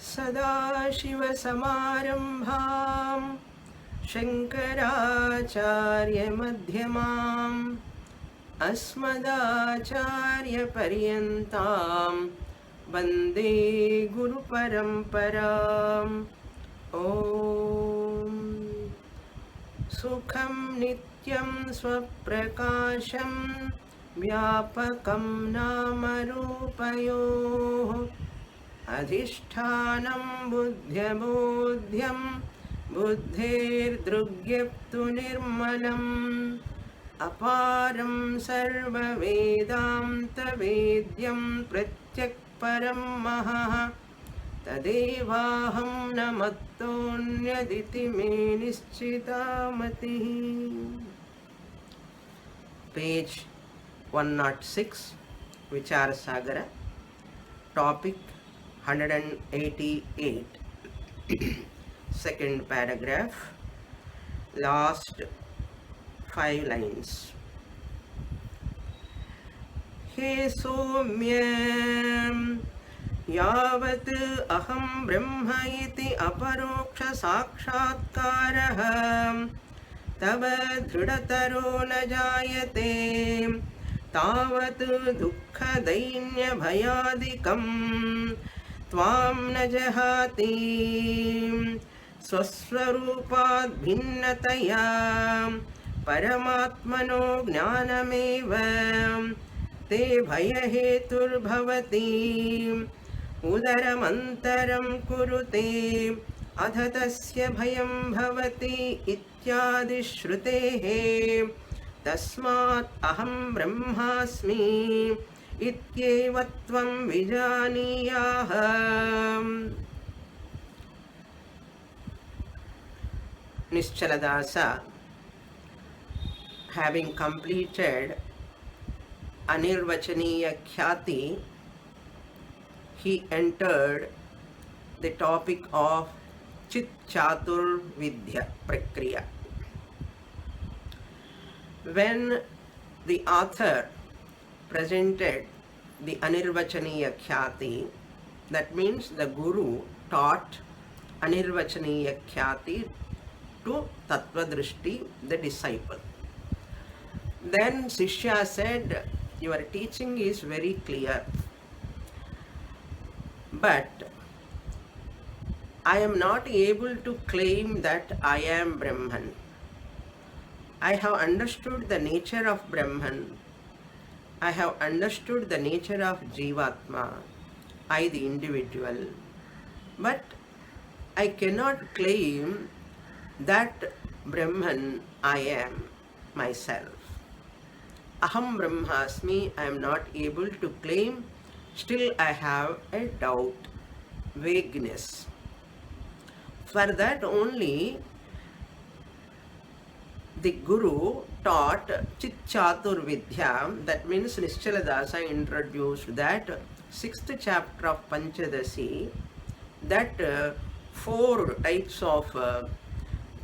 सदाशिवसमारम्भां शङ्कराचार्यमध्यमाम् अस्मदाचार्यपर्यन्तां वन्दे गुरुपरम्पराम्। ॐ सुखं नित्यं स्वप्रकाशं व्यापकं नामरूपयोः अधिष्ठानं बुद्ध्यबोध्यं बुद्धेर्दृग्यप्तु निर्मलम् अपारं सर्ववेदान्तवेद्यं प्रत्यक्परं महः तदेवाहं न मत्तोऽन्यदिति मे निश्चिता मतिः। Page 106, Vichara Sagara, topic 188, second paragraph, last 5 lines. हे सौम्यं यावत् अहं ब्रह्म इति अपरोक्ष साक्षात्कारः तव दृढतरो न जायते तावत् दुःखदैन्यभयादिकं त्वां न जहाति स्वस्वरूपात् भिन्नतया परमात्मनो ज्ञानमेव ते भयहेतुर्भवति उदरमन्तरं कुरुते अध तस्य भयं भवति इत्यादि श्रुतेः तस्मात् अहं ब्रह्मास्मि इत्येव त्वं विजानीयाः। Nischala, having completed Anirvachaniya Khyati, he entered the topic of Chit Chatur Vidya Prakriya. When the author presented the Anirvachaniya Khyati, that means the Guru taught Anirvachaniya Khyati to Tattvadrishti, the disciple. Then Sishya said, your teaching is very clear, but I am not able to claim that I am Brahman. I have understood the nature of Brahman. I have understood the nature of Jivatma, I the individual, but I cannot claim that Brahman I am myself. Aham Brahmasmi, I am not able to claim. Still I have a doubt, vagueness. For that only the Guru taught Chit Chatur Vidya. That means Nischala introduced that 6th chapter of Panchadasi, that 4 types of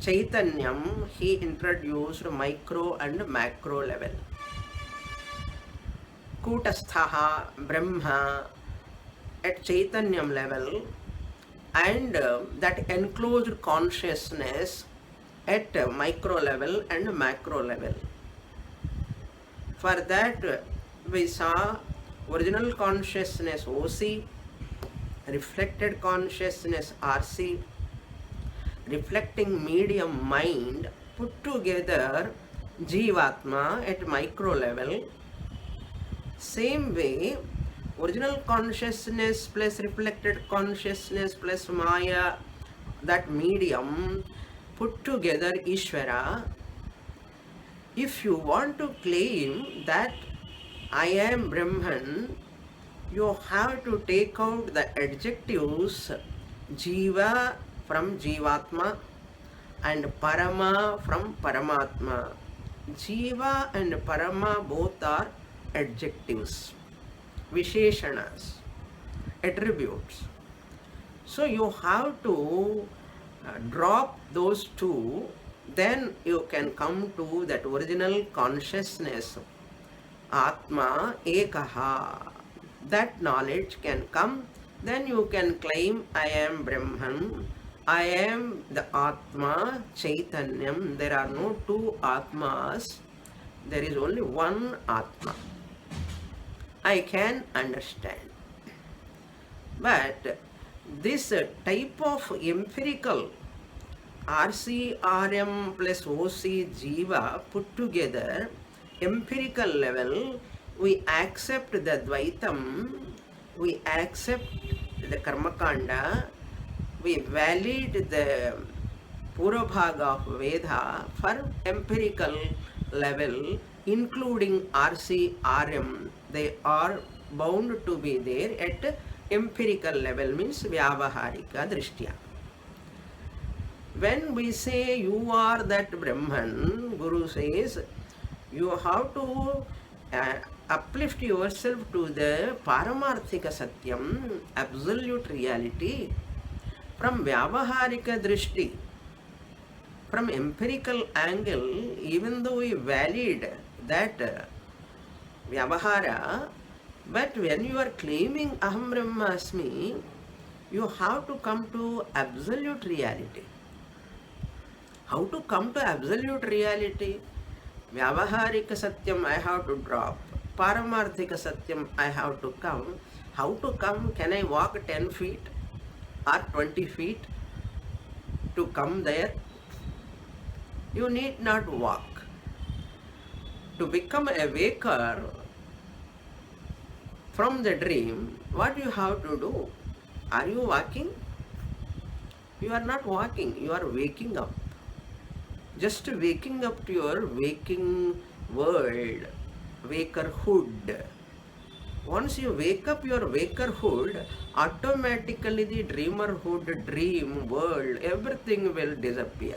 Chaitanyam he introduced micro and macro level. Kutasthaha, Brahma at Chaitanyam level, and that enclosed consciousness at micro level and macro level. For that we saw original consciousness OC, reflected consciousness RC, reflecting medium mind put together Jivatma at micro level. Same way, original consciousness plus reflected consciousness plus Maya, that medium put together Ishvara. If you want to claim that I am Brahman, you have to take out the adjectives Jiva from Jivatma and Parama from Paramatma. Jiva and Parama both are adjectives, Visheshanas, attributes. So you have to drop those two, then you can come to that original consciousness, Atma Ekaha. That knowledge can come then you can claim I am Brahman, I am the Atma, Chaitanyam. There are no two Atmas, there is only one Atma. I can understand. But this type of empirical RCRM plus OC Jiva put together, empirical level, we accept the Dvaitam, we accept the Karmakanda, we validate the Purabhaga of Veda for empirical level, including RCRM. They are bound to be there at empirical level, means Vyavaharika Drishtya. When we say you are that Brahman, Guru says you have to uplift yourself to the Paramarthika Satyam, absolute reality. From Vyavaharika Drishti, from empirical angle, even though we valid that Vyavahara, but when you are claiming Aham Brahmasmi, you have to come to absolute reality. How to come to absolute reality? Vyavaharika Satyam I have to drop. Paramarthika Satyam I have to come. How to come? Can I walk 10 feet or 20 feet to come there? You need not walk. To become a waker from the dream, what you have to do? Are you walking? You are not walking, you are waking up. Just waking up to your waking world, wakerhood. Once you wake up your wakerhood, automatically the dreamerhood, dream, world, everything will disappear.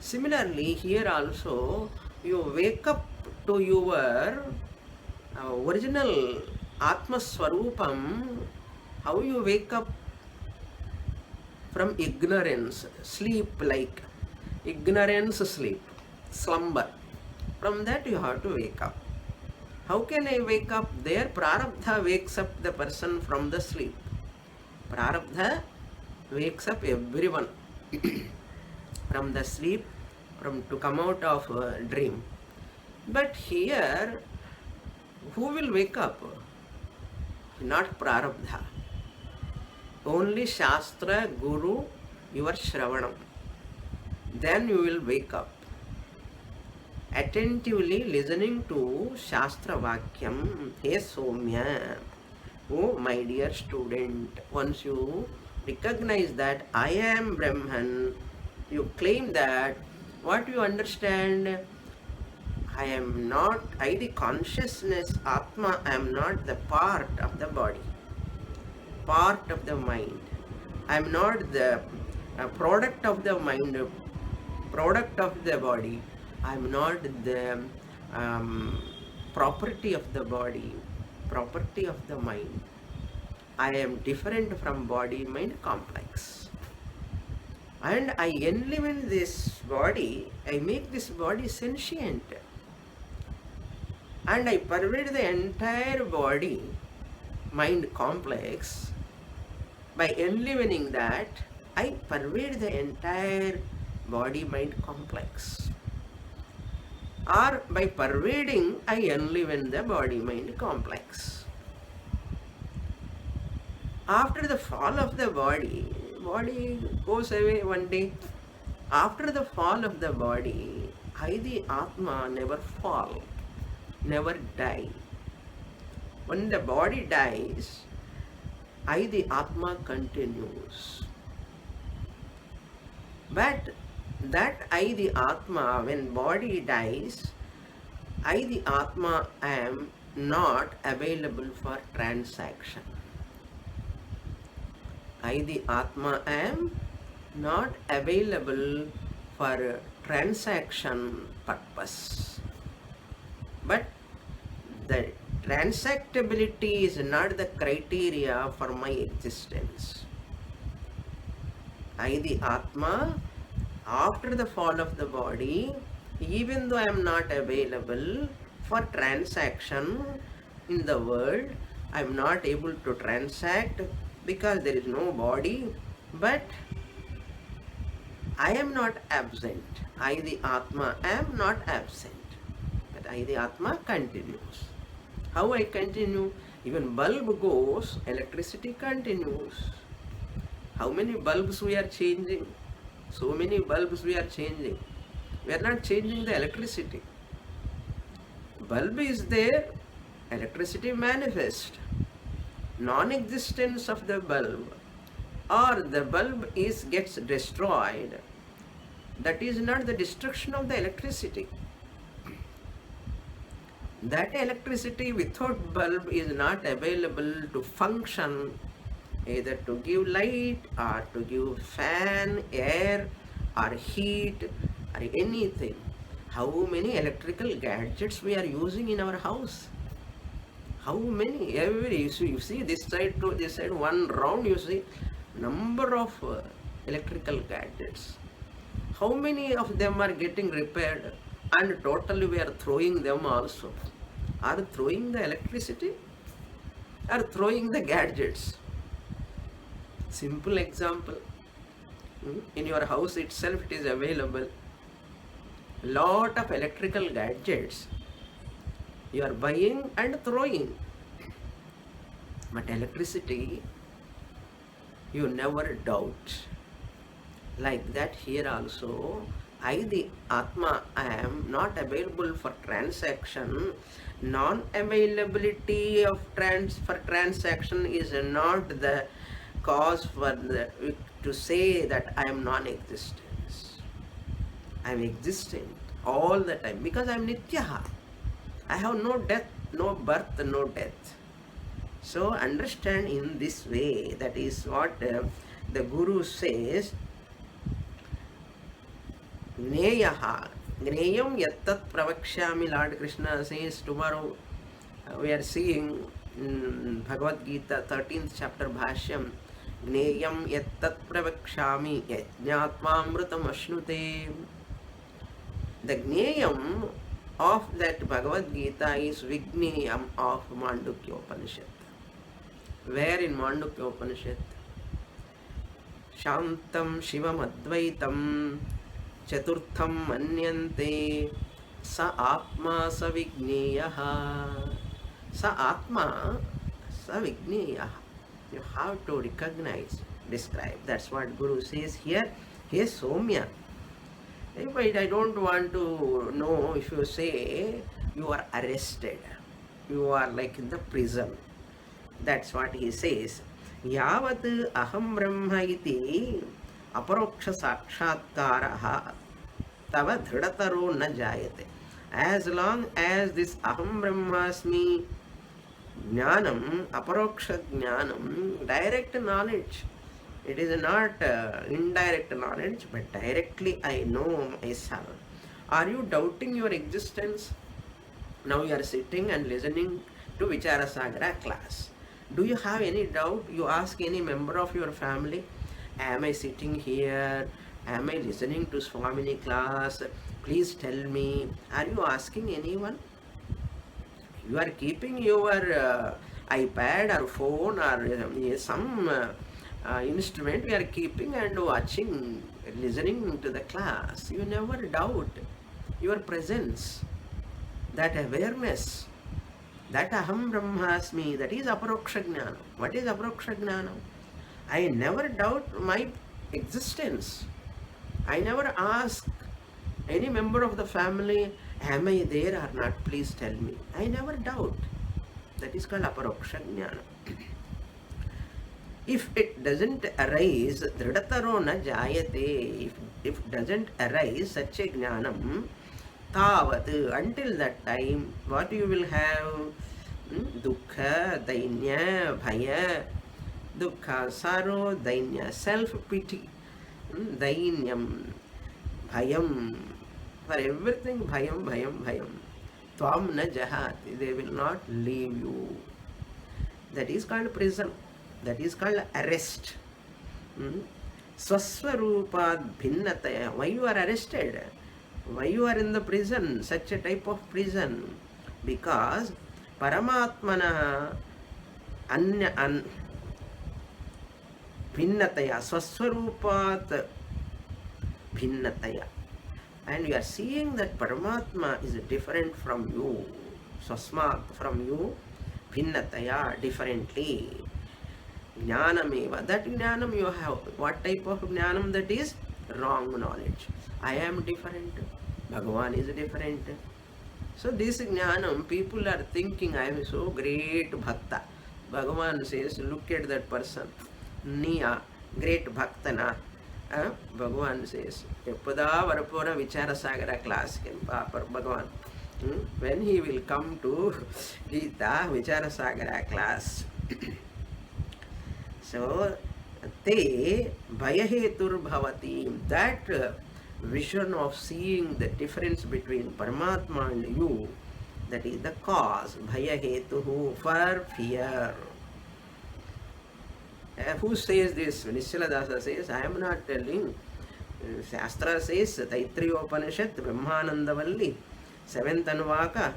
Similarly, here also, you wake up to your original Atma Swarupam. How you wake up? From ignorance, sleep, like ignorance, sleep, slumber. From that you have to wake up. How can I wake up? There Prarabdha wakes up the person from the sleep. Prarabdha wakes up everyone from the sleep, from to come out of a dream. But here, who will wake up? Not Prarabdha. Only Shastra, Guru, your Shravanam. Then you will wake up. Attentively listening to Shastra Vakyam, He Somya. Oh, my dear student, once you recognize that I am Brahman, you claim that, what you understand? I am not, I the consciousness, Atma, I am not the part of the body, part of the mind. I am not the product of the mind, product of the body. I am not the property of the body, property of the mind. I am different from body-mind complex. And I enliven this body, I make this body sentient. And I pervade the entire body, mind complex. By enlivening that, I pervade the entire body-mind complex. Or by pervading, I enliven the body-mind complex. After the fall of the body goes away one day. After the fall of the body, I, the Atma, never fall, never die. When the body dies, I, the Atma, continues. But that I, the Atma, when body dies, I, the Atma, am not available for transaction. I, the Atma, am not available for transaction purpose. But the transactability is not the criteria for my existence. I, the Atma, after the fall of the body, even though I am not available for transaction in the world, I am not able to transact because there is no body, but I am not absent. I, the Atma, am not absent. But I, the Atma, continues. How I continue? Even bulb goes, electricity continues. How many bulbs we are changing? So many bulbs we are changing. We are not changing the electricity. Bulb is there, electricity manifests. Non-existence of the bulb or the bulb gets destroyed, that is not the destruction of the electricity. That electricity without bulb is not available to function, either to give light or to give fan, air or heat or anything. How many electrical gadgets we are using in our house? How many? You see this side to this side, one round, you see number of electrical gadgets. How many of them are getting repaired and totally we are throwing them also? Are throwing the electricity? Are throwing the gadgets? Simple example. In your house itself it is available. Lot of electrical gadgets you are buying and throwing. But electricity, you never doubt. Like that here also, I, the Atma, I am not available for transaction. Non-availability of for transaction is not the cause for to say that I am non-existence. I am existent all the time because I am Nityaha. I have no death, no birth, no death. So understand in this way. That is what the Guru says. Gneyaha. Gneyam yattat pravakshami. Lord Krishna says tomorrow we are seeing Bhagavad Gita 13th chapter Bhashyam. Gneyam yattat pravakshami yajñātmāmrutam ashnute. The Gneyam of that Bhagavad Gita is Vigneyam of Mandukya Upanishad. Where in Mandukya Upanishad? Shantam Shivam Advaitam Chaturtham Manyante Sa Atma Sa Vigneyaha. Sa Atma Sa Vigneyaha. You have to recognize, describe. That's what Guru says here. Hey Somya. But I don't want to know if you say you are arrested. You are like in the prison. That's what he says. Yavat aham brahma iti aparoksha sakshatkaraha tava dhridataro na jayate. As long as this aham brahmasmi jnanam, aparoksha jnanam, direct knowledge, it is not indirect knowledge, but directly I know myself. Are you doubting your existence? Now you are sitting and listening to Vichara Sagara class. Do you have any doubt? You ask any member of your family, am I sitting here? Am I listening to SWAMINI class? Please tell me. Are you asking anyone? You are keeping your iPad or phone or some instrument you are keeping and watching, listening to the class. You never doubt your presence, that awareness, that aham brahmasmi, that is aparoksha jnana. What is aparoksha jnana? I never doubt my existence. I never ask any member of the family, am I there or not? Please tell me. I never doubt. That is called aparoksha jnana. If it doesn't arise, dhridataro na jayate, if doesn't arise such a jnanam, tavat, until that time, what you will have? Dukkha, dainya, bhaya. Dukkha, sorrow, dainya, self-pity. Dainyam, bhayam. For everything, bhayam, bhayam, bhayam. Tvam na jahati, they will not leave you. That is called prison. That is called arrest. Swaswarupad bhinnataya. Why you are arrested? Why you are in the prison, such a type of prison? Because Paramatmana भिन्नतया स्वस्वरूपात् भिन्नतया, and you are seeing that Paramatma is different from you, swasmat, from you, भिन्नतया, differently. Jnanameva, that jnanam you have. What type of jnanam that is? Wrong knowledge. I am different, Bhagavan is different. So this jnanam, people are thinking I am so great bhakta. Bhagavan says, look at that person. Niya, great bhakta na. Bhagavan says, Epada Varapura Vichara Sagara class can Papa Bhagavan. When he will come to Gita Vichara Sagara class. So, te bhayahetur bhavati, that vision of seeing the difference between Paramatma and you, that is the cause, bhayahetuhu, for fear. Who says this? Nishaladasa says, I am not telling. Shastra says, Taittiriya Upanishad, Brahmanandavalli, 7th Anvaka,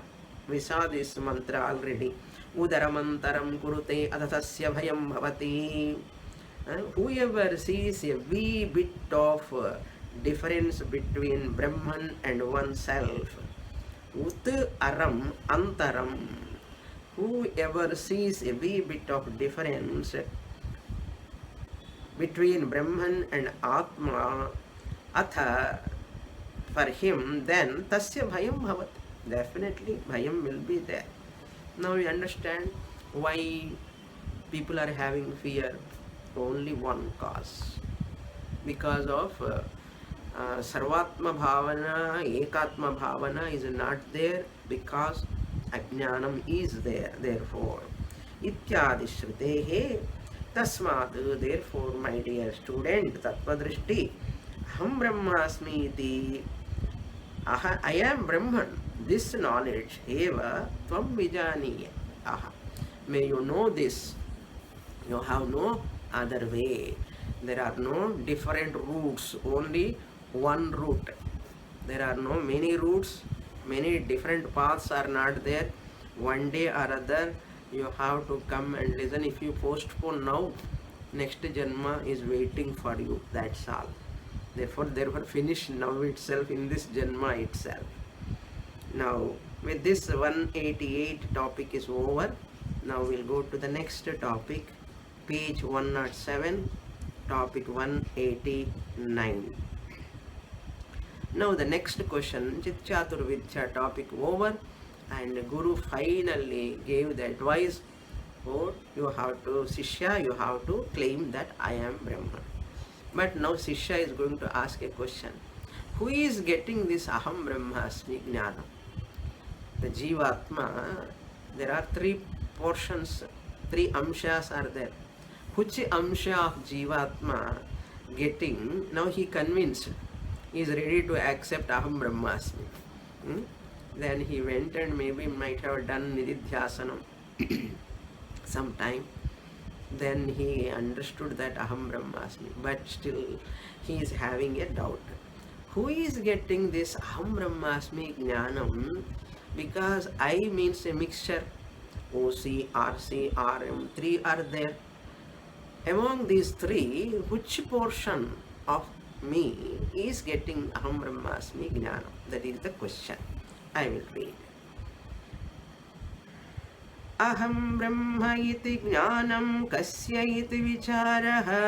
we saw this mantra already. Udaramantaram kurute adhatasya bhayam bhavati. Whoever sees a wee bit of difference between Brahman and oneself, ut aram antaram, whoever sees a wee bit of difference between Brahman and Atma, atha, for him, then tasya bhayam bhavat. Definitely bhayam will be there. Now you understand why people are having fear. Only one cause. Because of Sarvatma Bhavana, Ekatma Bhavana is not there, because Ajnanam is there. Therefore, Ityadi Shrutehe Tasmad, therefore, my dear student, Tattva-drishti, Aham Brahmasmi iti, I am Brahman. This knowledge, eva tvam vijaniya. May you know this. You have no other way. There are no different routes, only one route. There are no many routes, many different paths are not there. One day or other, you have to come and listen. If you postpone now, next Janma is waiting for you. That's all. Therefore, finish now itself, in this Janma itself. Now, with this 188 topic is over. Now we'll go to the next topic, page 107, topic 189. Now the next question, Chit Chatur Vidya topic over, and Guru finally gave the advice, oh, you have to, Sishya, you have to claim that I am Brahman. But now Sishya is going to ask a question. Who is getting this Aham Brahmasmi Jnana? The Jivatma, there are three portions, three amshas are there. Which amsha of Jivatma getting, now he convinced, he is ready to accept Aham Brahmasmi. Then he went and maybe might have done Nididhyasanam sometime. Then he understood that Aham Brahmasmi, but still he is having a doubt. Who is getting this Aham Brahmasmi Jnanam? Because I means a mixture, OC, RC, RM, three are there. Among these three, which portion of me is getting Aham Brahmasmi Jnanam? That is the question. I will read. Aham Brahma iti jnanam kasya iti vicharaha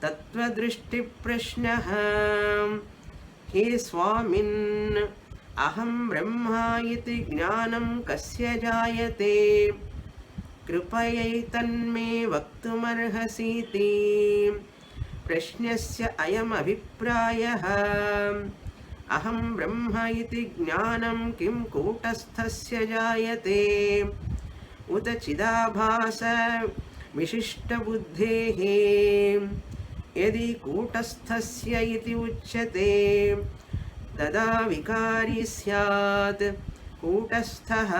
tattva drishti prashnaha he swamin aham Brahma iti jnanam kasya jayate कृपयैतन्मे वक्तुमर्हसीति प्रश्नस्य अयम् अभिप्रायः अहं ब्रह्म इति ज्ञानं किं कूटस्थस्य जायते उत चिदाभास विशिष्टबुद्धेः यदि कूटस्थस्य इति उच्यते तदा विकारी स्यात् कूटस्थः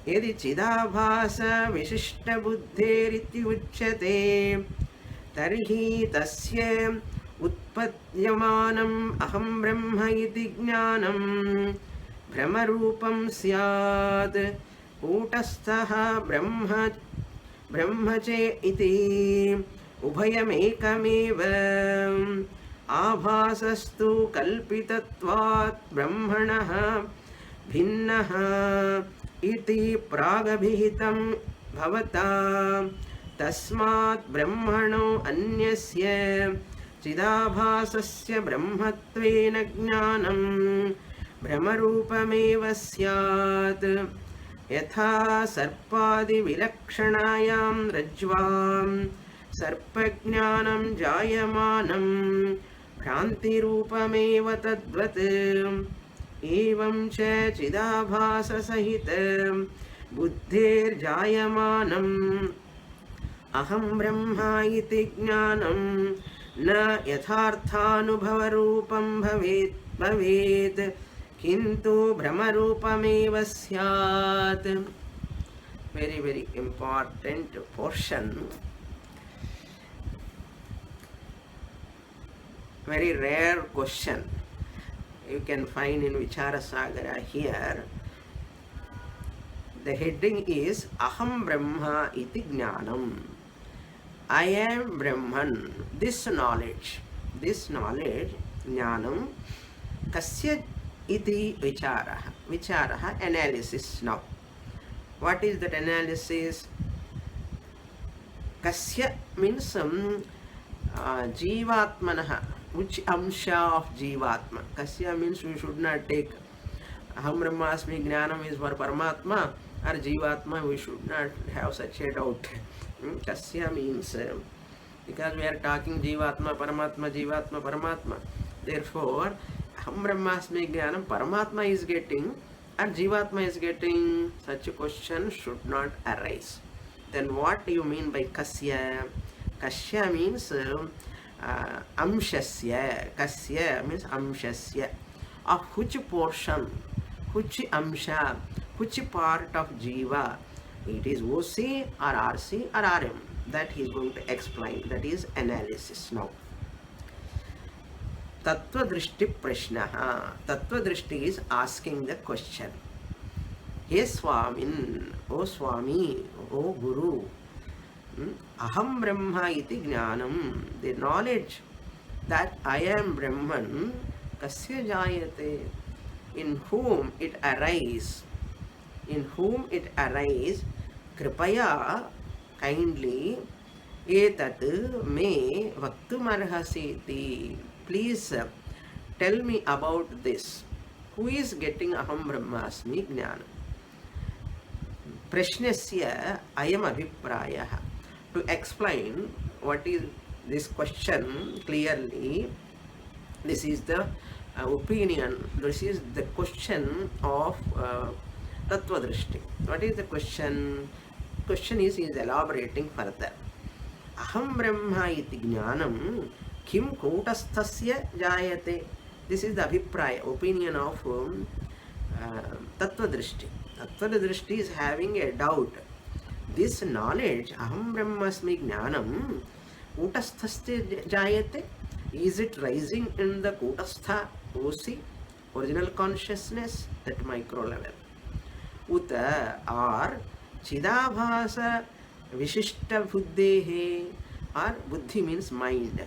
यदि चिदाभास विशिष्टबुद्धेरिति उच्यते तर्हि तस्य उत्पद्यमानम् अहं ब्रह्म इति ज्ञानं भ्रमरूपं स्यात् कूटस्थः ब्रह्म चे इति उभयमेकमेव आभासस्तु कल्पितत्वात् ब्रह्मणः भिन्नः इति प्रागभिहितं भवता तस्मात् ब्रह्मणो अन्यस्य चिदाभासस्य ब्रह्मत्वेन ज्ञानं भ्रमरूपमेव स्यात् यथा सर्पादिविलक्षणायां रज्ज्वां सर्पज्ञानं जायमानं भ्रान्तिरूपमेव तद्वत् एवं च चिदाभाससहित बुद्धेर्जायमानम् अहं ब्रह्मा इति ज्ञानं न यथार्थानुभवरूपं भवेत् किन्तु भ्रमरूपमेव स्यात्. Very, very important portion. Very rare question. You can find in Vichara Sagara here. The heading is Aham Brahma iti Jnanam. I am Brahman. This knowledge, Jnanam, Kasya iti Vichara. Vichara, analysis now. What is that analysis? Kasya means Jivatmanaha. Which amsha of Jivatma? Kasya means we should not take Aham Brahmasmi Jnanam is for Paramatma or Jivatma, we should not have such a doubt. Kasya means because we are talking Jivatma, Paramatma, Jivatma, Paramatma. Therefore, Aham Brahmasmi Jnanam, Paramatma is getting or Jivatma is getting, such a question should not arise. Then what do you mean by Kasya? Kasya means amshasya. Kasya means amshasya. Of which portion, which amsha, which part of jiva, it is OC or RC or RM. That he is going to explain. That is analysis now. Tattva drishti prashnaha. Tattva drishti is asking the question. Hey Swamin, O Swami, O Guru, Aham Brahma iti Jnanam, the knowledge that I am Brahman, Kasya Jayate, in whom it arises, Kripaya, kindly, Etat me vaktumarhasiti, please tell me about this. Who is getting Aham Brahmasmi Jnanam? Prashnasya ayam abhiprayah. To explain what is this question clearly, this is the opinion, this is the question of Tattva Drishti. What is the question? Question is elaborating further. Aham Brahma iti Jnanam kim kutasthasya jayate. This is the abhipraya, opinion of Tattva Drishti. Tattva Drishti is having a doubt. This knowledge, Aham Brahmasmi Jnanam, Kutasthasya Jayate, is it rising in the Kutastha OC, original consciousness, that micro level? Uta or Chidabhasa Vishishta Buddhehe, or Buddhi means mind,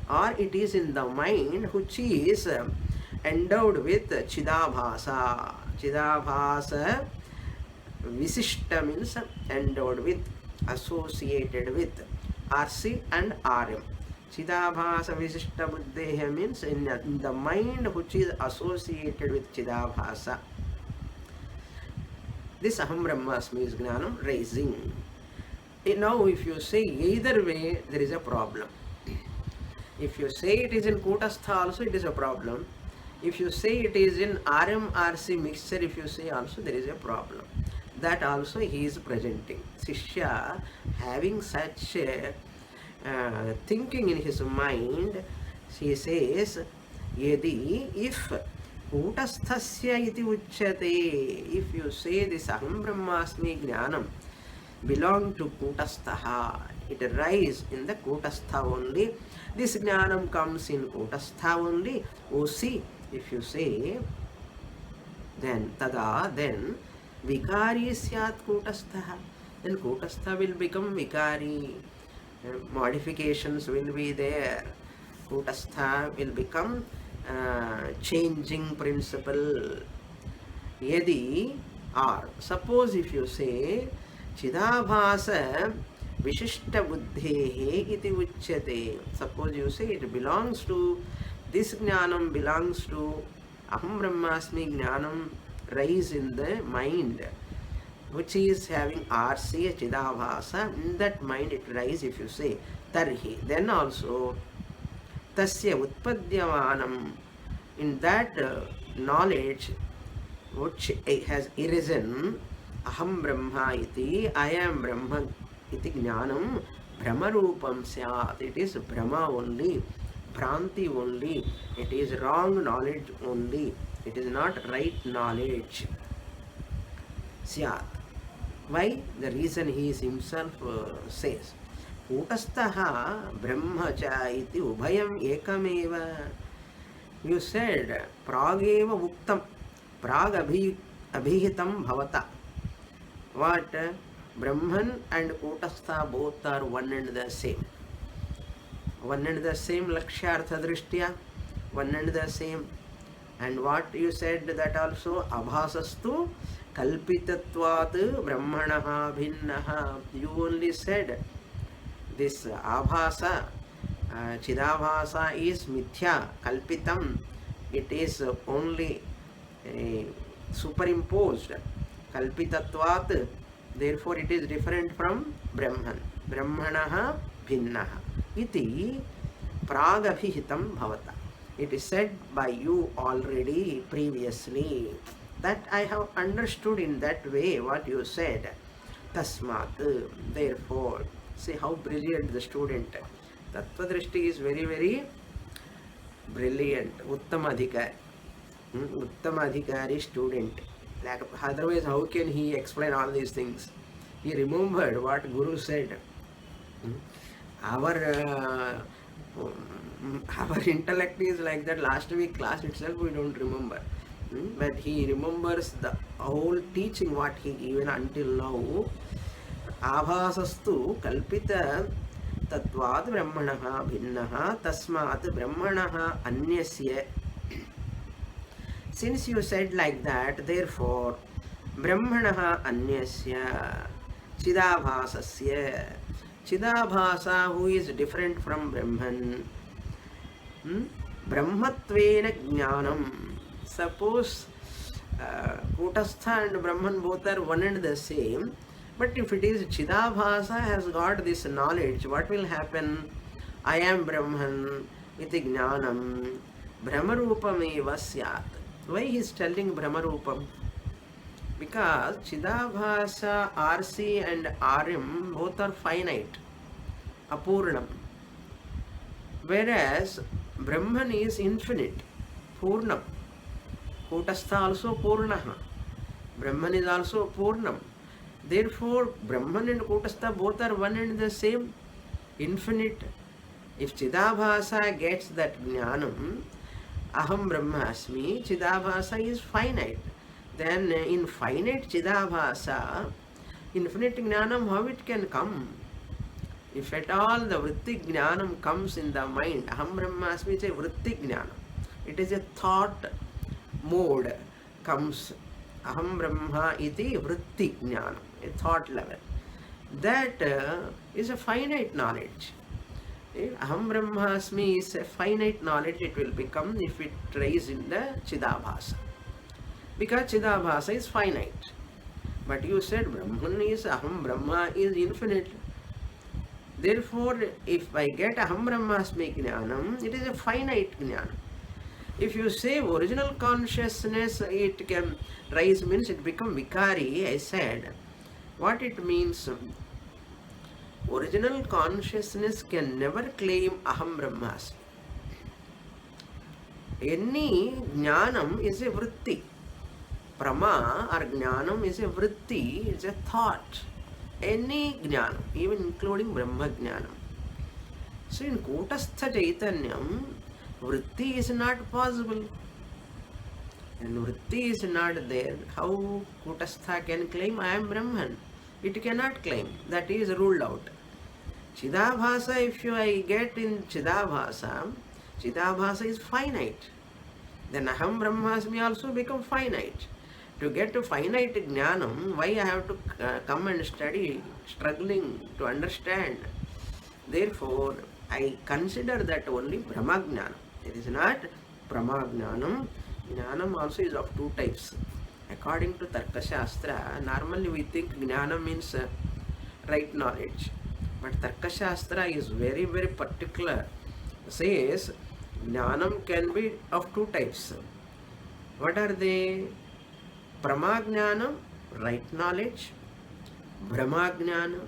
or it is in the mind which is endowed with Chidabhasa. Chidabhasa Visishta means endowed with, associated with RC and RM. Chidabhasa Visishta Buddheha means in the mind which is associated with Chidabhasa. This Aham Brahmasmi is Jnanam rising. Now if you say either way, there is a problem. If you say it is in Kutastha also, it is a problem. If you say it is in RM RC mixture, if you say also, there is a problem. That also he is presenting. Sishya having such thinking in his mind, he says, Yedi, if Kutasthasya iti uchyate, if you say this Aham Brahmasmi Jnanam belong to Kutastha, it arises in the Kutastha only. This Jnanam comes in Kutastha only. OC, if you say, then Tada, then Vikari syat kutastha. Then kutastha will become vikari. Modifications will be there. Kutastha will become changing principle. Yadi or suppose if you say Chidabhasa Vishishta Buddhehe iti uchyate. Suppose you say it belongs to this jnanam belongs to Aham Brahmasmi jnanam rise in the mind, which is having RC Chidabhasa. In that mind it rise if you say Tarhi. Then also Tasya Utpadyamanam, in that knowledge which has arisen, Aham Brahma iti, I am Brahma iti jnanam, Brahma rupam syat. It is Brahma only, Bhranti only, it is wrong knowledge only, it is not right knowledge. Syat. Why? The reason he himself says. Kutastaha Brahma cha iti ubhayam ekameva. You said prageva uktam, prag abhihitam bhavata. What? Brahman and Kutastha both are one and the same. One and the same lakshyartha drishtya, one and the same. And what you said that also abhasastu kalpitatvat brahmanaha bhinnaha. You only said this abhasa, chidabhasa is mithya, kalpitam. It is only superimposed. Kalpitatvat, therefore it is different from Brahman. Brahmanaha bhinnaha. Iti pragabhihitam bhavata. It is said by you already previously. That I have understood in that way what you said. Tasmat, therefore. See how brilliant the student. Tattvadrishti is very, very brilliant. Uttamadhikari. Uttamadhikari student. Like, otherwise, how can he explain all these things? He remembered what Guru said. Our intellect is like that. Last week class itself we don't remember. But he remembers the whole teaching what he even until now. Abhasastu kalpita tatvad brahmanaha bhinnaha tasmat brahmanaha anyasya. Since you said like that, therefore brahmanaha anyasya chidabhasasya. Chidabhasa, who is different from Brahman, brahmatvena jnanam. Suppose Kutastha and Brahman both are one and the same, but if it is Chidabhasa has got this knowledge, what will happen? I am Brahman iti jnanam brahmarupam eva syat. Why he is telling brahmarupam? Because Chidabhasa, RC and RM both are finite, apurnam. Whereas Brahman is infinite, purnam. Kutastha also purnaha. Brahman is also purnam. Therefore, Brahman and Kutastha both are one and the same, infinite. If Chidabhasa gets that jnanam, Aham Brahmasmi, Chidabhasa is finite. Then in finite Chidabhasa, infinite jnanam, how it can come? If at all the vritti jnanam comes in the mind, Aham Brahmasmi is a vritti jnanam. It is a thought mode comes. Aham Brahma iti vritti jnanam, a thought level. That is a finite knowledge. Aham Brahmasmi is a finite knowledge. It will become if it rises in the Chidabhasa. Because Chidabhasa is finite. But you said Brahman is Aham Brahma is infinite. Therefore, if I get Aham Brahmasmi jnanam, it is a finite jnanam. If you say original consciousness, it can rise means it become vikari, I said. What it means? Original consciousness can never claim Aham Brahmasmi. Any jnanam is a vritti. Prama or jnanam is a vritti, it's a thought. Any jnanam, even including Brahma jnanam. So in Kutastha Chaitanyam, vritti is not possible. and vritti is not there, how Kutastha can claim I am Brahman? It cannot claim. That is ruled out. Chidabhasa, if I get in Chidabhasa is finite. Then Aham Brahmasmi also become finite. To get to finite Jnanam, why I have to come and study, struggling to understand? Therefore, I consider that only Brahmajnanam. It is not Brahmajnanam. Jnanam also is of two types. According to Tarka Shastra, normally we think Jnana means right knowledge. But Tarka Shastra is very, very particular. Says Jnanam can be of two types. What are they? Pramajnanam, right knowledge. Brahmajnanam,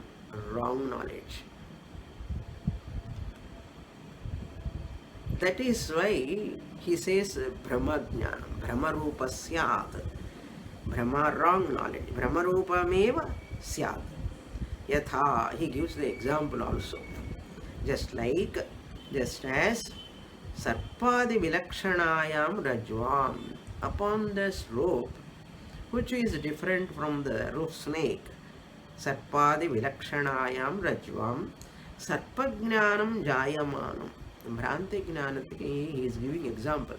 wrong knowledge. That is why he says Brahmajnanam, Brahmarupa syat. Brahma, wrong knowledge. Brahmarupameva syat. Yatha, he gives the example also. Just as Sarpadi Vilakshanayam Rajvam, upon this rope, which is different from the rope snake. Sarpadi Vilakshanayam Rajvam, Sarpajnanam Jayamanam. Bhranti Jnanati, he is giving example.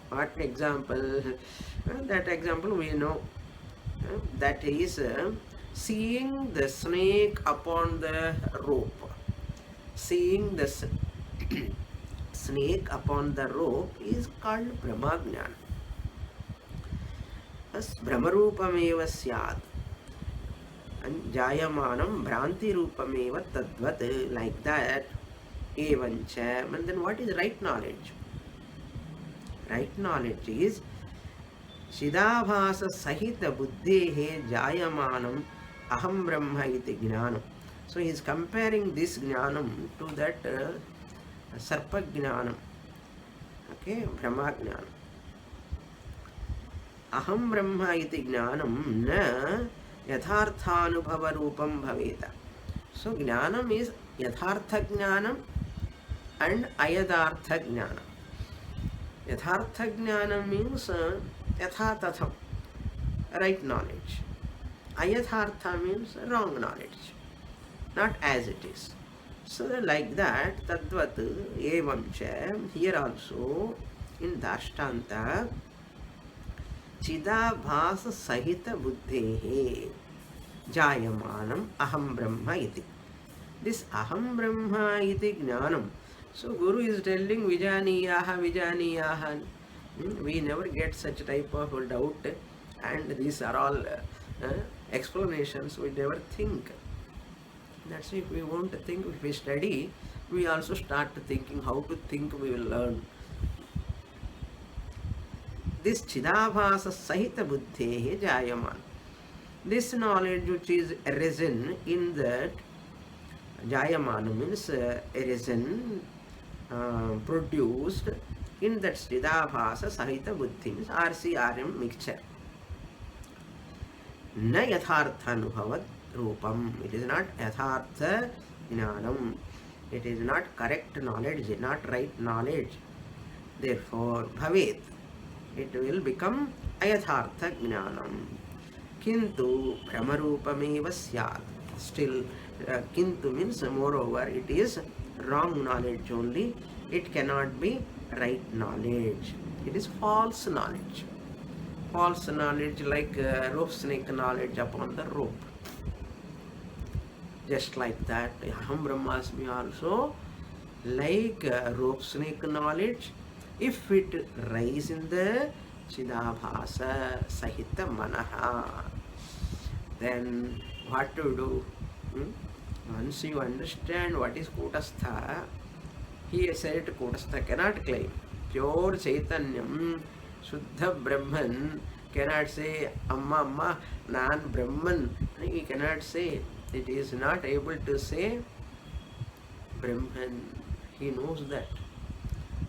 What example? That example we know. That is seeing the snake upon the rope. Seeing the snake upon the rope is called Brahmajnana. As Brahmarupameva syat. And Jayamanam Bhranti Rupameva Tadvat, like that. Evancha. And then what is right knowledge? Right knowledge is Chidabhasa Sahita Buddhehe Jayamanam Aham Brahma iti Jnanam. So he is comparing this Jnanam to that Sarpa Jnanam. Okay, Brahma Jnanam. Aham Brahma iti Jnanam na Yatharthanubhava Rupam Bhaveta. So Jnanam is Yathartha Jnanam and Ayadartha Jnanam. Yathartha Jnana means Yathatatham, right knowledge. Ayathartha means wrong knowledge, not as it is. So like that, Tadvat Evamcha, here also in Dashtanta, Chidabhasa Sahita Buddhehe Jayamanam Aham Brahma iti. This Aham Brahma iti Jnanam. So Guru is telling Vijaniyaha. We never get such type of doubt, and these are all explanations we never think. That's if we won't think, if we study, we also start thinking how to think, we will learn. This Chidabhasa Sahita Buddhehe Jayaman. This knowledge which is arisen in that Jayamana means arisen, produced in that Chidabhasa Sahita Buddhi means RCRM mixture. Na Yathartha Anubhavat Rupam. It is not Yathartha Jnanam. It is not correct knowledge, not right knowledge. Therefore, Bhavet. It will become Ayathartha Jnanam. Kintu Brahmarupameva Syat. Still, Kintu means moreover, it is wrong knowledge only. It cannot be right knowledge. It is false knowledge. False knowledge like rope snake knowledge upon the rope. Just like that, Aham Brahmasmi also, like rope snake knowledge, if it rise in the Chidabhasa Sahita Manaha, then what to do? Once you understand what is Kutastha, he said Kutastha cannot claim. Pure Chaitanyam, Shuddha Brahman cannot say Amma, Nan Brahman. He cannot say. It is not able to say Brahman. He knows that.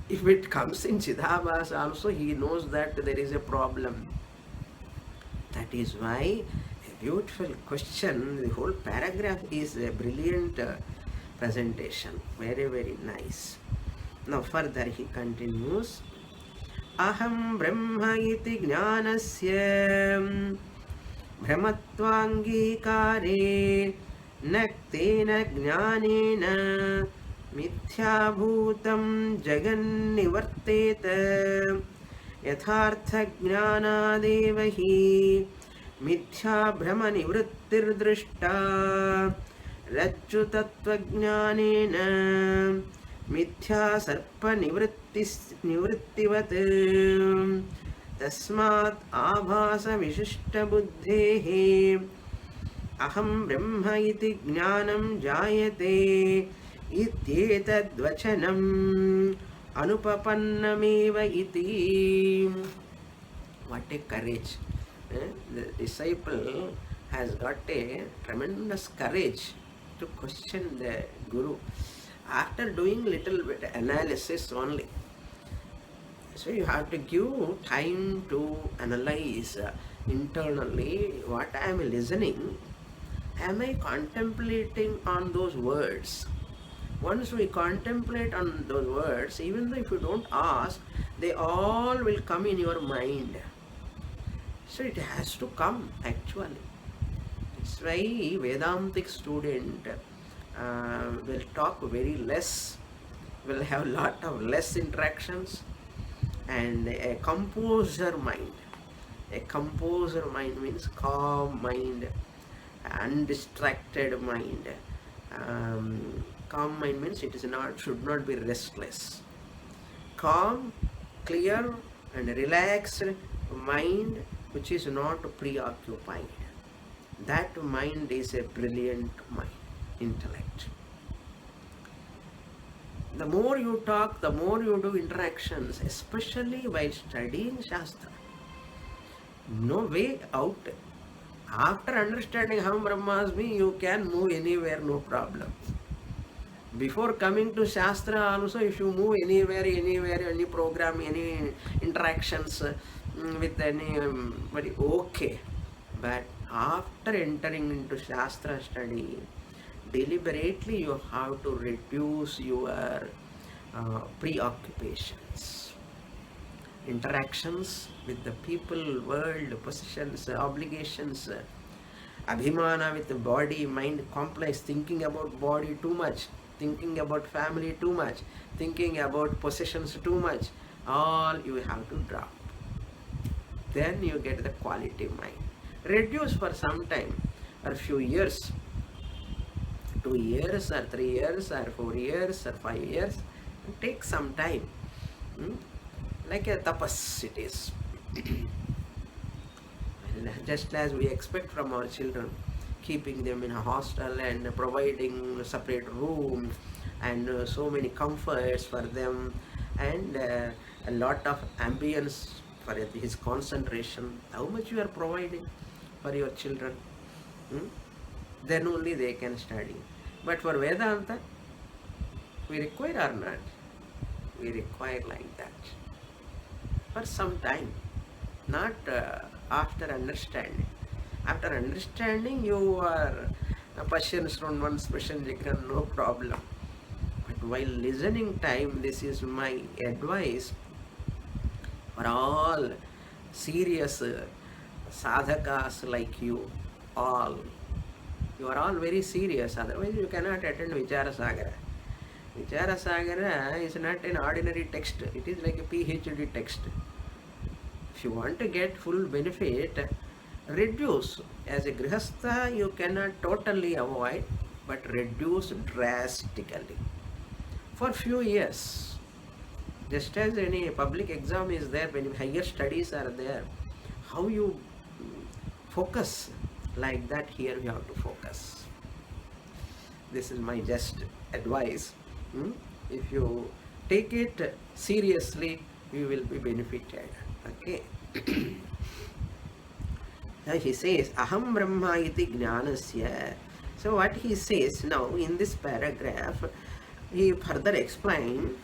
If it comes in Chidabhasa also, he knows that there is a problem. That is why a beautiful question, the whole paragraph is a brilliant presentation. Very, very nice. Now further he continues. aham brahma iti jnanasya भ्रमत्वाङ्गीकारे न तेन ज्ञानेन मिथ्याभूतं जगन्निवर्तेत यथार्थज्ञानादेव हि मिथ्याभ्रमनिवृत्तिर्दृष्टा रज्जुतत्त्वज्ञानेन मिथ्यासर्पनिवृत्तिवत् तस्मात् आभासविशिष्टबुद्धेः अहं ब्रह्म इति ज्ञानं जायते इत्येतद्वचनम् अनुपपन्नमेव इति. What a courage! The disciple has got a tremendous courage to question the Guru after doing little bit analysis only. So you have to give time to analyze internally what I am listening. Am I contemplating on those words? Once we contemplate on those words, even though if you don't ask, they all will come in your mind. So it has to come actually. That's why Vedantic student will talk very less, will have lot of less interactions, and a composer mind. A composer mind means calm mind, undistracted mind. Calm mind means it is not, should not be restless. Calm, clear and relaxed mind which is not preoccupied. That mind is a brilliant mind, intellect. The more you talk, the more you do interactions, especially while studying Shastra. No way out. After understanding Aham Brahmasmi, you can move anywhere, no problem. Before coming to Shastra also, if you move anywhere, any program, any interactions with anybody, okay. But after entering into Shastra study, deliberately you have to reduce your preoccupations. Interactions with the people, world, possessions, obligations, abhimana with the body, mind complex, thinking about body too much, thinking about family too much, thinking about possessions too much, all you have to drop. Then you get the quality mind. Reduce for some time, or few years, 2 years or 3 years or 4 years or 5 years, take some time. Like a tapas it is. Just as we expect from our children, keeping them in a hostel and providing separate room and so many comforts for them and a lot of ambience for his concentration. How much you are providing for your children? Then only they can study. But for Vedanta, we require or not? We require like that. For some time, not after understanding. After understanding, you are Pasyan Srunvan Special Jigran, no problem. But while listening time, this is my advice for all serious sadhakas like you all. You are all very serious, otherwise you cannot attend Vichara Sagara. Vichara Sagara is not an ordinary text, it is like a PhD text. If you want to get full benefit, reduce. As a grihastha, you cannot totally avoid, but reduce drastically for few years. Just as any public exam is there, when higher studies are there, how you focus, like that here you have to focus. This is my just advice. If you take it seriously, you will be benefited. Okay. He says, Aham Brahma iti jnanasya. So what he says now in this paragraph, he further explains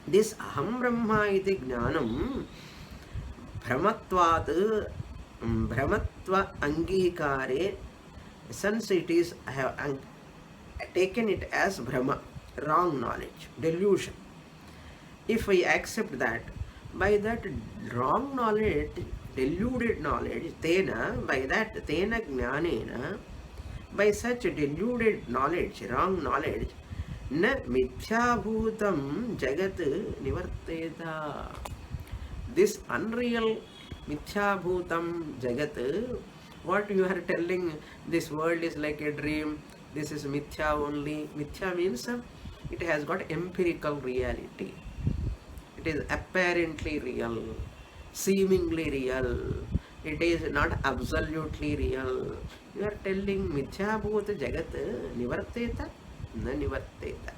this Aham Brahma iti jnanam brahmatvat brahmatva angikare, since it is, I have taken it as brahma, wrong knowledge, delusion. If we accept that By that wrong knowledge, deluded knowledge, by that tena jnanena, by such deluded knowledge, wrong knowledge, na mithyabhutam jagat nivarteta. This unreal mithyabhutam jagat, what you are telling, this world is like a dream, this is mithya only. Mithya means it has got empirical reality. It is apparently real, seemingly real. It is not absolutely real. You are telling mithya bhuta jagat nivarteta, na nivarteta.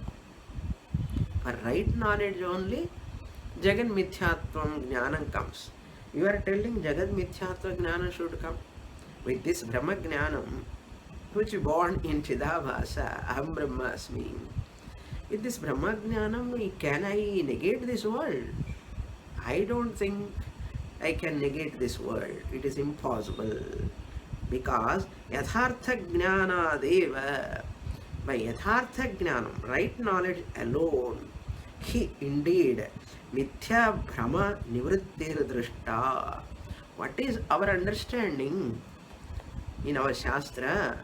For right knowledge only, jagat mithyatvam jnanam comes. You are telling jagat mithyatva jnana should come. With this Brahma jnanam, which is born in Chidabhasa, Aham Brahmasmi. With this Brahma jnanam, can I negate this world? I don't think I can negate this world. It is impossible. Because yathartha jnana deva, by yathartha jnanam, right knowledge alone, he indeed mithya brahma nivrittir drishta. What is our understanding in our Shastra?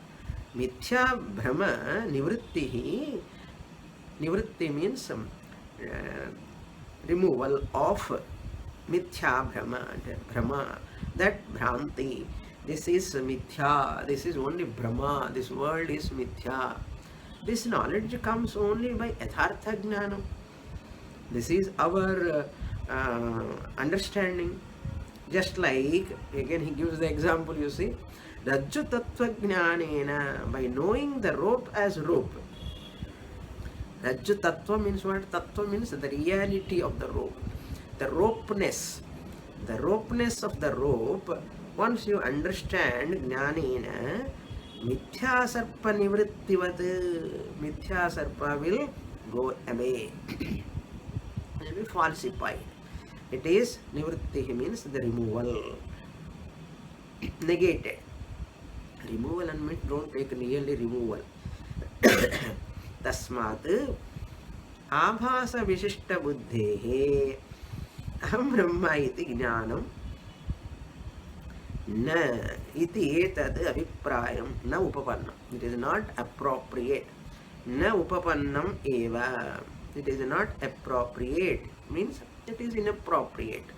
Mithya brahma nivrittihi. Nivritti means removal of mithya brahma, that bhranti. This is mithya, this is only brahma, this world is mithya. This knowledge comes only by yathartha jnanam. This is our understanding. Just like, again he gives the example, you see, Rajju tattva jnanena, by knowing the rope as rope. Rajju tattva means what? Tattva means the reality of the rope, the ropeness of the rope. Once you understand jnanena, mithya sarpa nivrittivat, mithya sarpa will go away, will be falsified. It is nivritti means the removal, negated. Removal and means don't take nearly removal. तस्मात् आभास विशिष्ट बुद्धेः अहं ब्रह्म इति ज्ञानं न इति एतद् अभिप्रायं न उपपन्नम्. It is not appropriate. न उपपन्नम् एव. It is not appropriate means it is inappropriate.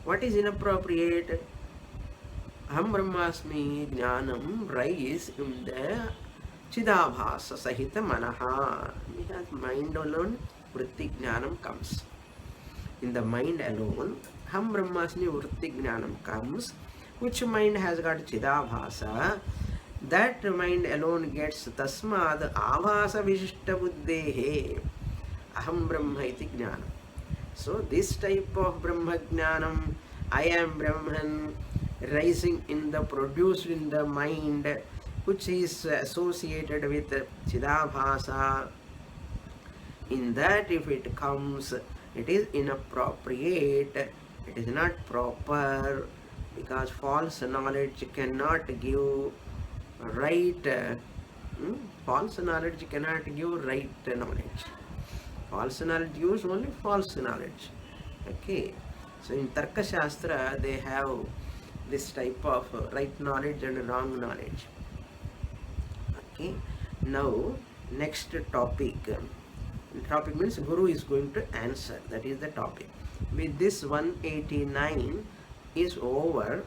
What is inappropriate? अहं ब्रह्मास्मि ज्ञानं rise in the Chidabhasa Sahita Manaha. Because mind alone, Vritti Jnanam comes. In the mind alone, Ham Brahmasmi Vritti Jnanam comes. Which mind has got Chidabhasa? That mind alone gets Tasmad Avasa Vishishta Buddhehe Aham Brahma iti Jnanam. So this type of Brahma Jnanam, I am Brahman, rising in the, produced in the mind, which is associated with Chidabhasa, in that if it comes, it is inappropriate, it is not proper, because false knowledge cannot give right, false knowledge cannot give right knowledge. False knowledge gives only false knowledge. Okay, so in Tarka Shastra they have this type of right knowledge and wrong knowledge. Okay, now next topic. Topic means Guru is going to answer. That is the topic. With this 189 is over,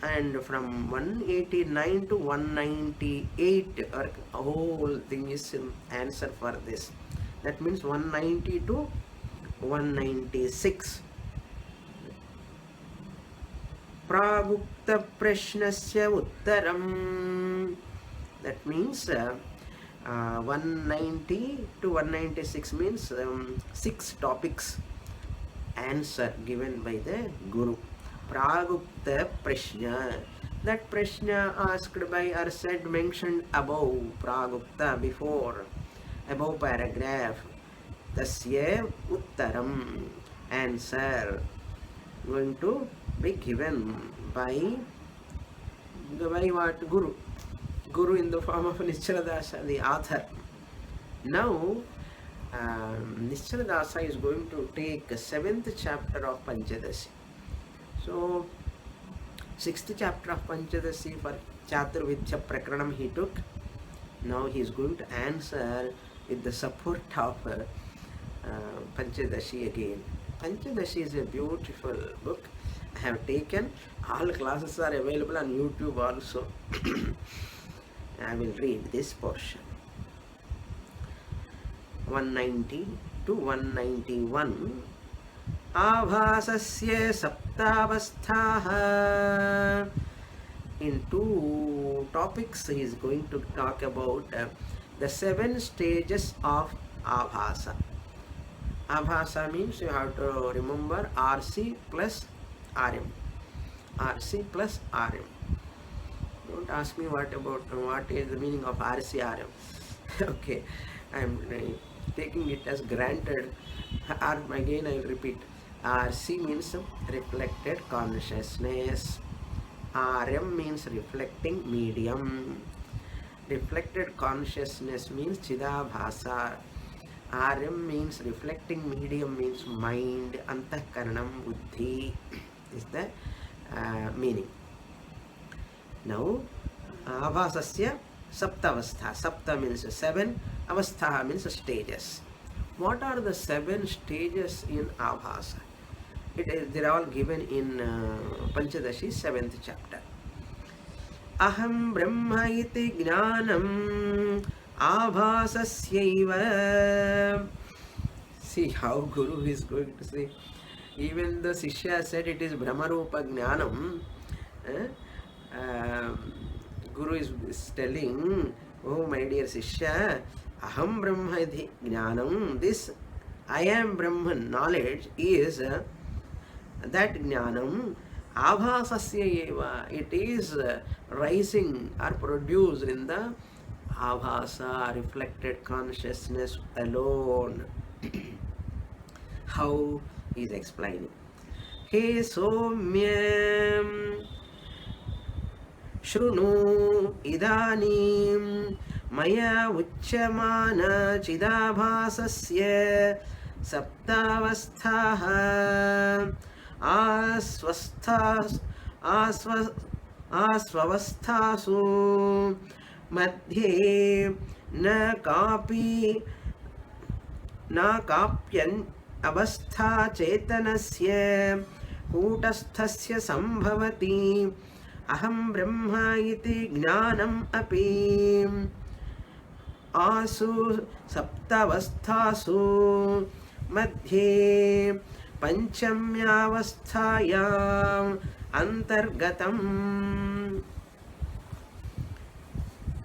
and from 189 to 198 our whole thing is answer for this. That means 190 to 196. Pragukta prashnasya uttaram. That means 190 to 196 means 6 topics answer given by the Guru. Pragukta prashna. That prashna asked by or said, mentioned above, Pragukta before, above paragraph. Tasya uttaram, answer, going to be given by what? Guru. Guru in the form of Nichaladasa, the author. Now, Nischala Dasa is going to take the 7th chapter of Panchadasi. So, 6th chapter of Panchadasi for Chaturvidya Prakranam he took. Now he is going to answer with the support of Panchadashi again. Panchadashi is a beautiful book. I have taken. All classes are available on YouTube also. I will read this portion. 190 to 191. Abhasasya saptavasthaha. In 2 topics he is going to talk about the 7 stages of Abhasa. Abhasa means you have to remember RC plus RM. RC plus RM. Don't ask me what is the meaning of RC RM. Okay, I am taking it as granted. Again I will repeat. RC means reflected consciousness. RM means reflecting medium. Reflected consciousness means Chidabhasa. RM means reflecting medium means mind. Antahkaranam buddhi is the meaning. Now, Abhasasya Saptavastha. Sapta means 7. Avastha means stages. What are the 7 stages in Abhasa? They are all given in Panchadashi 7th chapter. Aham Brahma iti jnanam abhasasyaiva. See how Guru is going to say. Even the Sishya said it is Brahmarupa jnanam. Guru is telling, oh my dear Sishya, Aham Brahma iti jnanam. This I am Brahman knowledge is that jnanam abhasasya eva. It is rising or produced in the abhasa, reflected consciousness alone. How he is explaining. He somyam shrunu idanim maya uchyamana chidabhasasya saptavasthaha asvavasthasu madhye na kapyan avastha chetanasya kutasthasya sambhavati aham brahma iti jnanam api asu saptavasthasu madhye panchamyavasthayam antargatam.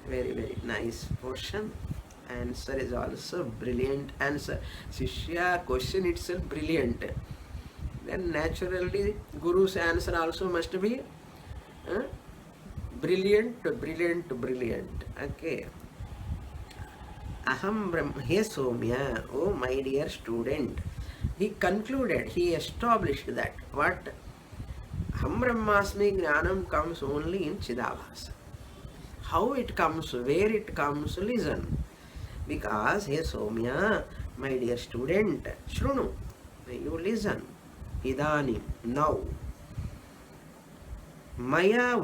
Very, very nice portion. Answer is also brilliant answer. Shishya question itself brilliant. Then naturally Guru's answer also must be brilliant. Okay. Aham Brahma. He Somya, oh my dear student. He concluded, he established that what Aham Brahmasmi Jnanam comes only in Chidabhasa. How it comes, where it comes, listen. Because, hey Somya, my dear student, Shrunu, you listen. Idanim, now. Maya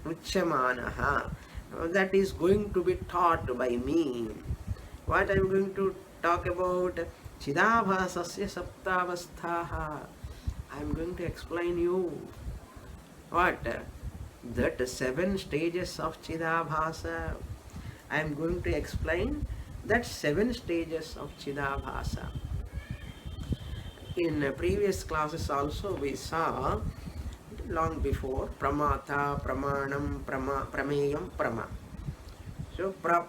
Uchyamanaha. That is going to be taught by me. What I am going to talk about? Chidabhasasya saptavasthaha. I am going to explain you. What? That 7 stages of Chidabhasa. I am going to explain that 7 stages of Chidabhasa. In previous classes also we saw long before Pramata, Pramanam, Prameyam, Prama. So pra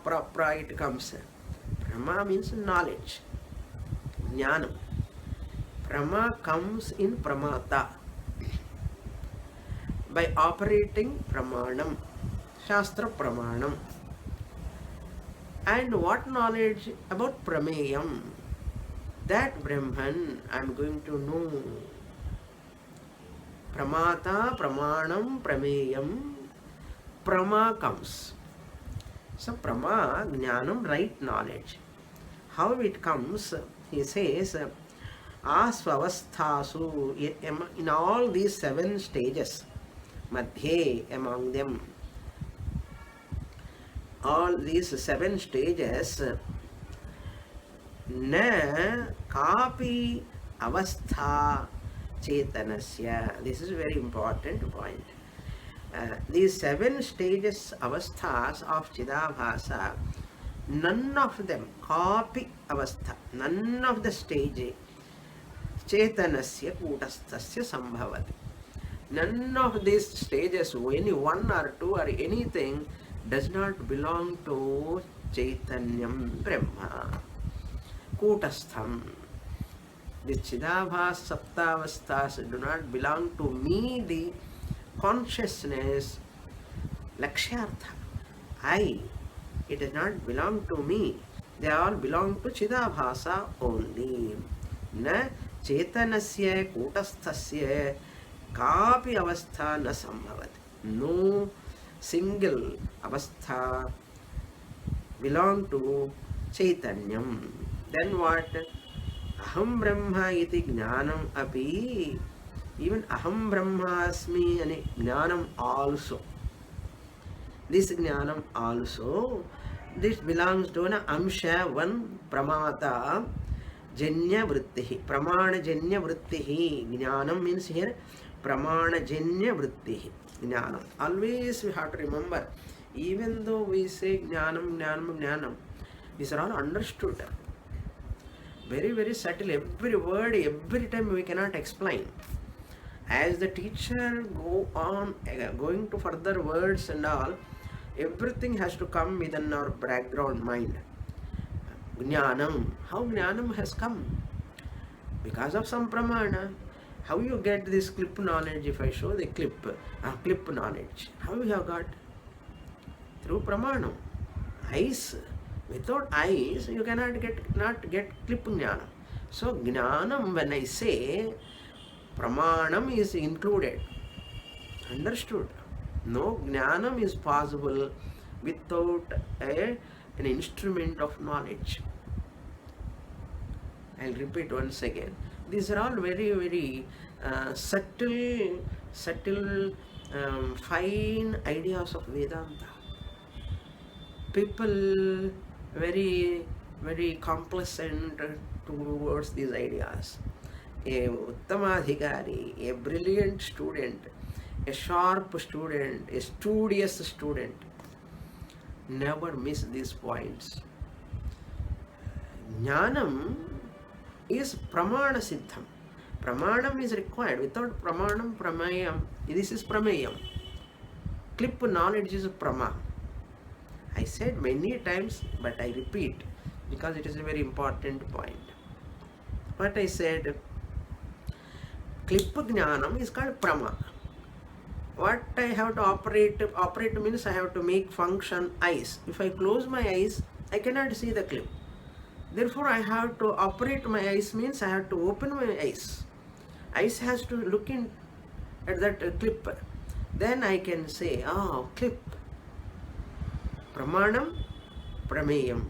it comes. Prama means knowledge. Jnanam. Prama comes in Pramata. By operating Pramanam, Shastra Pramanam. And what knowledge about Prameyam? That Brahman I am going to know. Pramata, Pramanam, Prameyam. Prama comes. So Prama, Jnanam, right knowledge. How it comes, he says, Asvavasthasu, in all these 7 stages, Madhye, among them, all these 7 stages, na kapi avastha chetanasya. This is a very important point. These 7 stages, avasthas of Chidabhasa, none of them, kapi avastha, none of the stage, chetanasya kutasthasya sambhavati. None of these stages, any one or two or anything, does not belong to Chaitanyam Brahma. Kutastham. The Chidabhas Saptavasthas do not belong to me, the consciousness, Lakshyartha. It does not belong to me. They all belong to Chidabhasa only. Na Chetanasya Kutasthasya kapi avastha na sambhavati. No single avastha belong to Chaitanyam. Then what? Aham Brahma iti jnanam api. Even Aham Brahma asmi ani jnanam also. This jnanam also, this belongs to an amsha, one pramata, janya vrittihi. Pramana janya vrittihi. Jnanam means here pramana janya vrittihi. Jnanam. Always we have to remember, even though we say jnanam, jnanam, jnanam, these are all understood. Very, very subtle. Every word, every time we cannot explain. As the teacher going to further words and all, everything has to come within our background mind. Jnanam. How Jnanam has come? Because of some pramana. How you get this clip knowledge? If I show the clip knowledge, how you have got? Through pramanam. Eyes. Without eyes, you cannot get clip jnana. So jnanam, when I say, pramanam is included. Understood? No jnanam is possible without an instrument of knowledge. I'll repeat once again. These are all very, very subtle, fine ideas of Vedanta. People very, very complacent towards these ideas. A Uttamadhikari, a brilliant student, a sharp student, a studious student, never miss these points. Jnanam is pramana siddham. Pramanam is required. Without pramanam, pramayam. This is pramayam. Clip knowledge is prama. I said many times, but I repeat because it is a very important point. What I said, clip jnanam is called prama. What I have to operate means I have to make function eyes. If I close my eyes, I cannot see the clip. Therefore, I have to operate my eyes means I have to open my eyes. Eyes has to look in at that clip. Then I can say, clip. Pramanam, prameyam.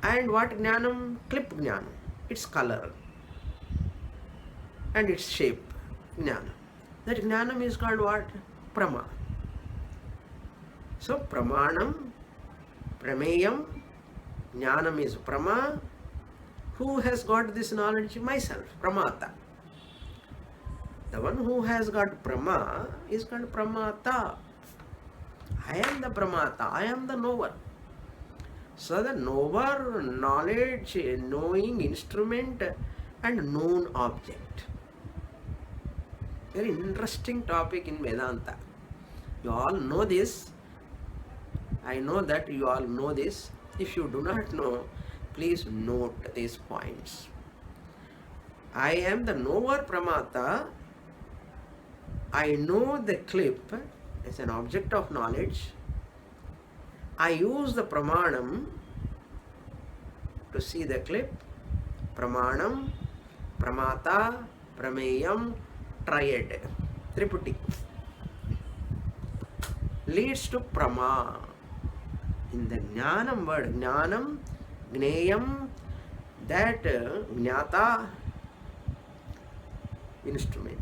And what jnanam? Clip jnanam. Its color and its shape, jnanam. That jnanam is called what? Prama. So, pramanam, prameyam, jnanam is prama. Who has got this knowledge? Myself, pramata. The one who has got prama is called pramata. I am the pramata, I am the knower. So the knower, knowledge, knowing instrument and known object. Very interesting topic in Vedanta. You all know this. I know that you all know this. If you do not know, please note these points. I am the knower pramata. I know the clip as an object of knowledge. I use the pramanam to see the clip. Pramanam, pramata, prameyam, triad, triputi leads to prama. In the jnanam word, jnanam Gneyam, that Jnata, instrument.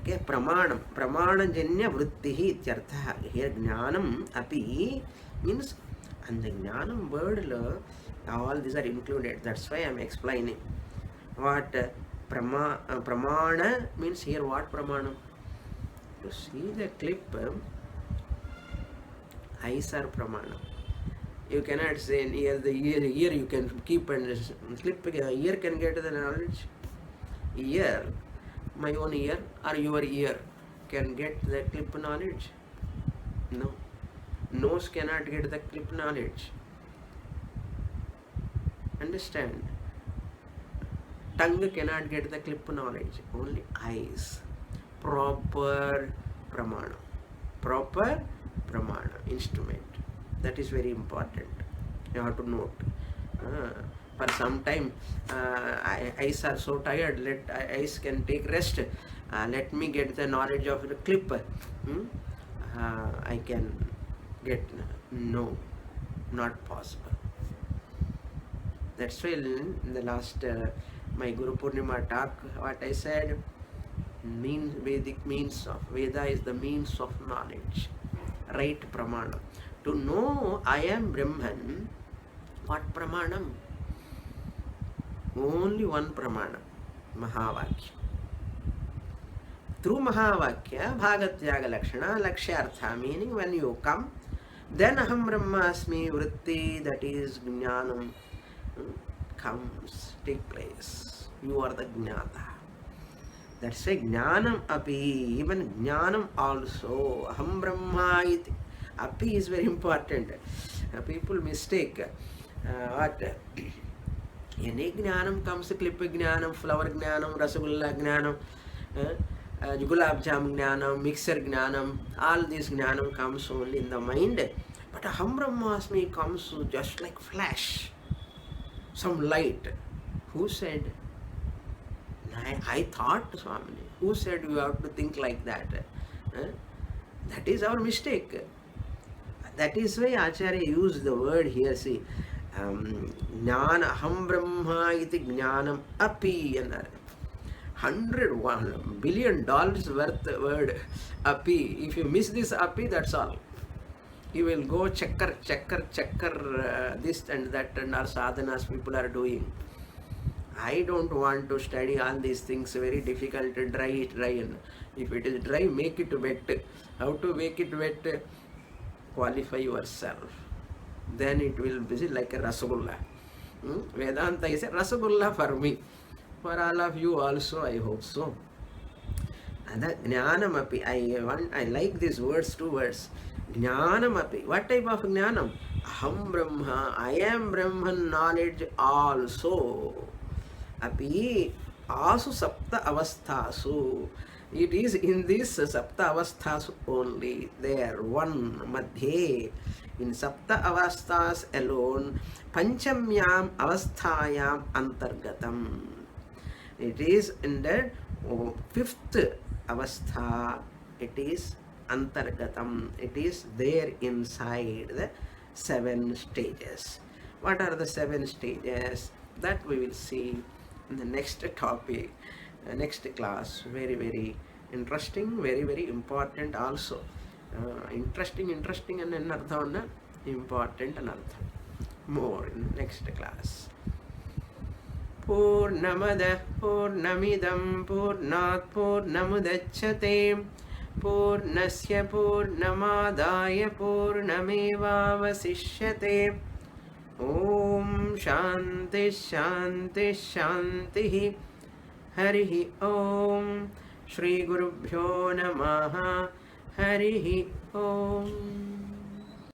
Okay, pramanam. Pramanajanya vrittihi ityartha. Here jnanam api means, and the jnanam word, all these are included. That's why I am explaining. What pramana means here, what pramanam? To see the clip, eyes are pramana. You cannot say here the ear you can keep and clip, ear can get the knowledge. Ear, my own ear or your ear can get the clip knowledge? No. Nose cannot get the clip knowledge. Understand? Tongue cannot get the clip knowledge. Only eyes. Proper pramana. Proper pramana, instrument. That is very important. You have to note. For some time, eyes are so tired, eyes can take rest. Let me get the knowledge of the clip. I can get. No, not possible. That's why in the last my Guru Purnima talk, what I said, Vedic means of Veda is the means of knowledge, right pramana. To know I am Brahman, what pramanam? Only one pramana, Mahavakya. Through Mahavakya, Bhagatyaga Lakshana, Lakshyartha, meaning when you come, then Aham Brahmasmi Vritti, that is Jnanam, comes, take place. You are the Jnata. That's why Jnanam api, even Jnanam also, Aham Brahma iti. Api is very important. People mistake. What? Any Jnanam comes, clip Jnanam, flower Jnanam, Rasagulla Jnanam, Gulab Jam Jnanam, mixer Jnanam, all this Jnanam comes only in the mind. But Aham Brahmasmi comes just like flash, some light. Who said? I thought, Swamini. Who said you have to think like that? That is our mistake. That is why Acharya used the word here. See, Jnana Aham Brahma iti Jnanam api. $100 billion worth word api. If you miss this api, that's all. You will go checker this and that and our sadhanas people are doing. I don't want to study all these things, very difficult, dry. If it is dry, make it wet. How to make it wet? Qualify yourself. Then it will be like a Rasagulla. Vedanta is a Rasagulla for me. For all of you also, I hope so. And that Jnanam api, I like these words, two words. Jnanam api. What type of Jnanam? Aham Brahma, I am Brahman knowledge also. Api asu sapta avasthasu. It is in this sapta avasthas only. There, one madhye. In sapta avasthas alone, panchamyam avasthayam antargatam. It is in the fifth avastha. It is antargatam. It is there inside the 7 stages. What are the 7 stages? That we will see in the next topic, next class. Very, very interesting, very, very important also. Interesting and anartha, important anartha. More in next class. Purnamada Purnamidam Purnat Purnamudachyate Purnasya Purnamadaya Purnamevavasishyate. Om Shanti Shanti Shanti. Harihi Om. Shri Gurubhyo Namaha. Harihi Om.